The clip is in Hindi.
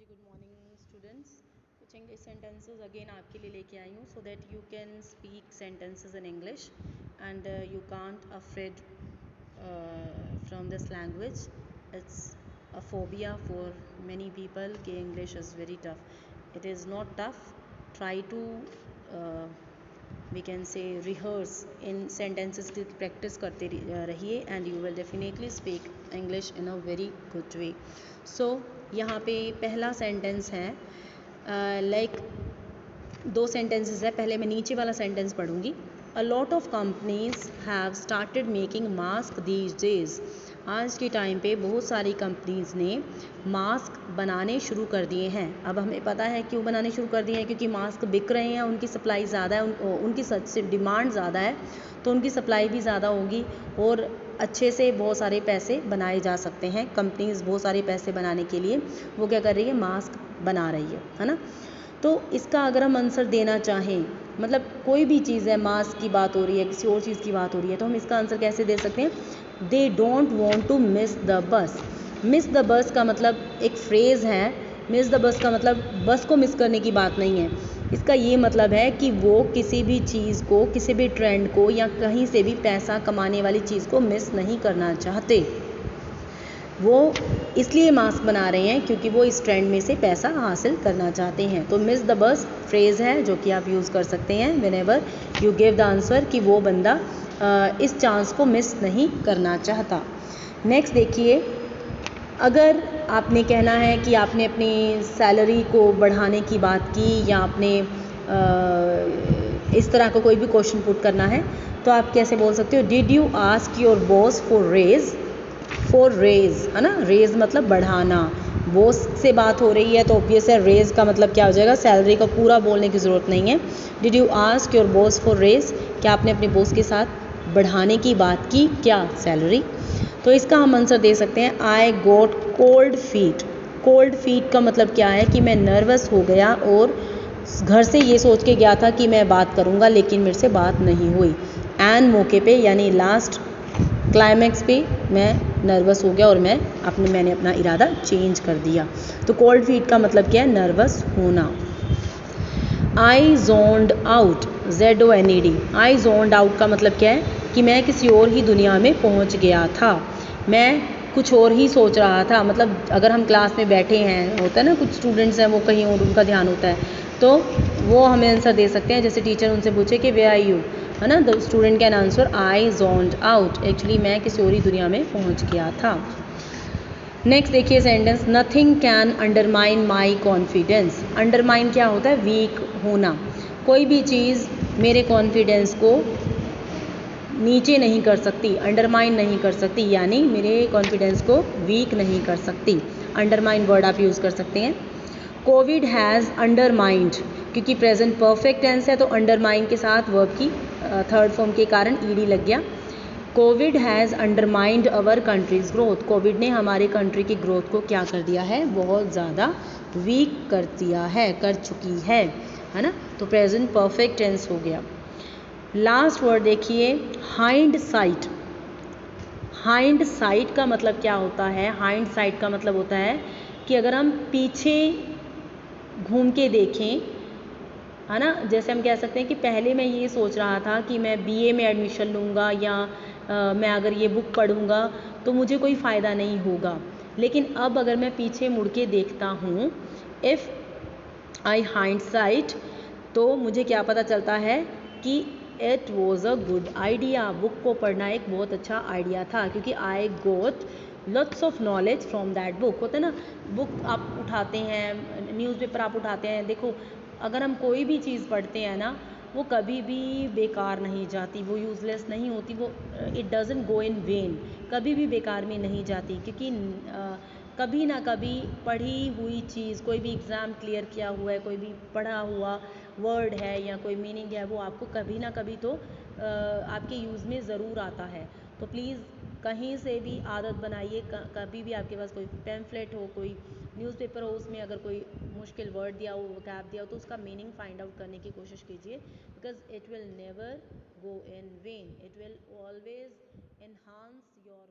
Very good morning students. कुछ इंग्लिश सेंटेंसेस अगेन आपके लिए लेके आई हूँ so that you can speak sentences in English and you can't afraid from this language. It's a phobia for many people कि English is very tough. It is not tough. Try to we can say rehearse in sentences की प्रैक्टिस करते रहिए and you will definitely speak English in a very good way. So यहाँ पे पहला सेंटेंस है लाइक दो सेंटेंसेस है। पहले मैं नीचे वाला सेंटेंस पढ़ूंगी। A lot of companies have started making mask these days. आज के टाइम पे बहुत सारी कंपनीज ने मास्क बनाने शुरू कर दिए हैं। अब हमें पता है क्यों बनाने शुरू कर दिए हैं, क्योंकि मास्क बिक रहे हैं, उनकी सप्लाई ज़्यादा है, उनकी सच से डिमांड ज़्यादा है तो उनकी सप्लाई भी ज़्यादा होगी और अच्छे से बहुत सारे पैसे बनाए जा सकते हैं। कंपनीज बहुत सारे पैसे बनाने के लिए वो क्या कर रही है, मास्क बना रही है ना। तो इसका अगर हम आंसर देना चाहें, मतलब कोई भी चीज़ है, मास्क की बात हो रही है, किसी और चीज़ की बात हो रही है, तो हम इसका आंसर कैसे दे सकते हैं? They don't want to miss the bus. Miss the bus का मतलब एक फ्रेज़ है। मिस द बस का मतलब बस को मिस करने की बात नहीं है। इसका ये मतलब है कि वो किसी भी चीज़ को, किसी भी ट्रेंड को या कहीं से भी पैसा कमाने वाली चीज़ को मिस नहीं करना चाहते। वो इसलिए मास्क बना रहे हैं क्योंकि वो इस ट्रेंड में से पैसा हासिल करना चाहते हैं। तो मिस द बस फ्रेज़ है जो कि आप यूज़ कर सकते हैं whenever you give the answer कि वो बंदा इस चांस को मिस नहीं करना चाहता। नेक्स्ट देखिए, अगर आपने कहना है कि आपने अपनी सैलरी को बढ़ाने की बात की या आपने इस तरह का कोई भी क्वेश्चन पुट करना है तो आप कैसे बोल सकते हो? Did you ask your boss for raise, है ना। रेज मतलब बढ़ाना। बॉस से बात हो रही है तो ऑब्वियस है रेज का मतलब क्या हो जाएगा, सैलरी का पूरा बोलने की ज़रूरत नहीं है। Did you ask your boss for raise, क्या आपने अपने बॉस के साथ बढ़ाने की बात की क्या सैलरी? तो इसका हम आंसर दे सकते हैं आई गोट कोल्ड फीट। कोल्ड फीट का मतलब क्या है कि मैं नर्वस हो गया और घर से ये सोच के गया था कि मैं बात करूँगा लेकिन मेरे से बात नहीं हुई। एन मौके पे यानी लास्ट क्लाइमैक्स पे मैं नर्वस हो गया और मैंने अपना इरादा चेंज कर दिया। तो कोल्ड फीट का मतलब क्या है? नर्वस होना। आई जोन्ड आउट, ZONED। आई जोन्ड आउट का मतलब क्या है कि मैं किसी और ही दुनिया में पहुंच गया था, मैं कुछ और ही सोच रहा था। मतलब अगर हम क्लास में बैठे हैं, होता है ना, कुछ स्टूडेंट्स हैं वो कहीं और उनका ध्यान होता है, तो वो हमें आंसर दे सकते हैं। जैसे टीचर उनसे पूछे कि वे आर यू, है ना, the student can answer I zoned out, actually मैं किसी और ही दुनिया में पहुंच गया था। नेक्स्ट देखिए sentence, nothing can undermine my confidence. Undermine क्या होता है? वीक होना। कोई भी चीज़ मेरे कॉन्फिडेंस को नीचे नहीं कर सकती, अंडरमाइन नहीं कर सकती, यानी मेरे कॉन्फिडेंस को वीक नहीं कर सकती। अंडरमाइन वर्ड आप यूज़ कर सकते हैं। कोविड हैज़ अंडरमाइंड, क्योंकि प्रेजेंट परफेक्ट टेंस है तो अंडरमाइन के साथ वर्ब की थर्ड फॉर्म के कारण ईडी लग गया। Covid has undermined our countries growth. Covid ने हमारे कंट्री की ग्रोथ को क्या कर दिया है? बहुत ज़्यादा वीक कर दिया है, कर चुकी है ना। तो प्रेजेंट परफेक्ट टेंस हो गया। लास्ट वर्ड देखिए, हाइंड साइट। हाइंड साइट का मतलब क्या होता है? हाइंड साइट का मतलब होता है कि अगर हम पीछे घूम के देखें, है ना, जैसे हम कह सकते हैं कि पहले मैं ये सोच रहा था कि मैं BA में एडमिशन लूँगा या मैं अगर ये बुक पढ़ूँगा तो मुझे कोई फ़ायदा नहीं होगा, लेकिन अब अगर मैं पीछे मुड़ के देखता हूँ, इफ़ आई हाइंड साइट, तो मुझे क्या पता चलता है कि it was a good idea. Book को पढ़ना एक बहुत अच्छा आइडिया था, क्योंकि I got lots of knowledge from that book. होता है ना, बुक आप उठाते हैं, न्यूज़पेपर आप उठाते हैं, देखो अगर हम कोई भी चीज़ पढ़ते हैं ना, वो कभी भी बेकार नहीं जाती, वो यूज़लेस नहीं होती, वो it doesn't go in when, कभी भी बेकार में नहीं जाती, क्योंकि कभी ना कभी पढ़ी हुई चीज़, कोई भी एग्ज़ाम क्लियर किया हुआ है, कोई भी पढ़ा हुआ वर्ड है या कोई मीनिंग है, वो आपको कभी ना कभी तो आपके यूज़ में ज़रूर आता है। तो प्लीज़ कहीं से भी आदत बनाइए, कभी भी आपके पास कोई पैम्फलेट हो, कोई न्यूज़पेपर हो, उसमें अगर कोई मुश्किल वर्ड दिया हो, वोकैब दिया हो, तो उसका मीनिंग फाइंड आउट करने की कोशिश कीजिए, because it will never go in when, it will always enhance your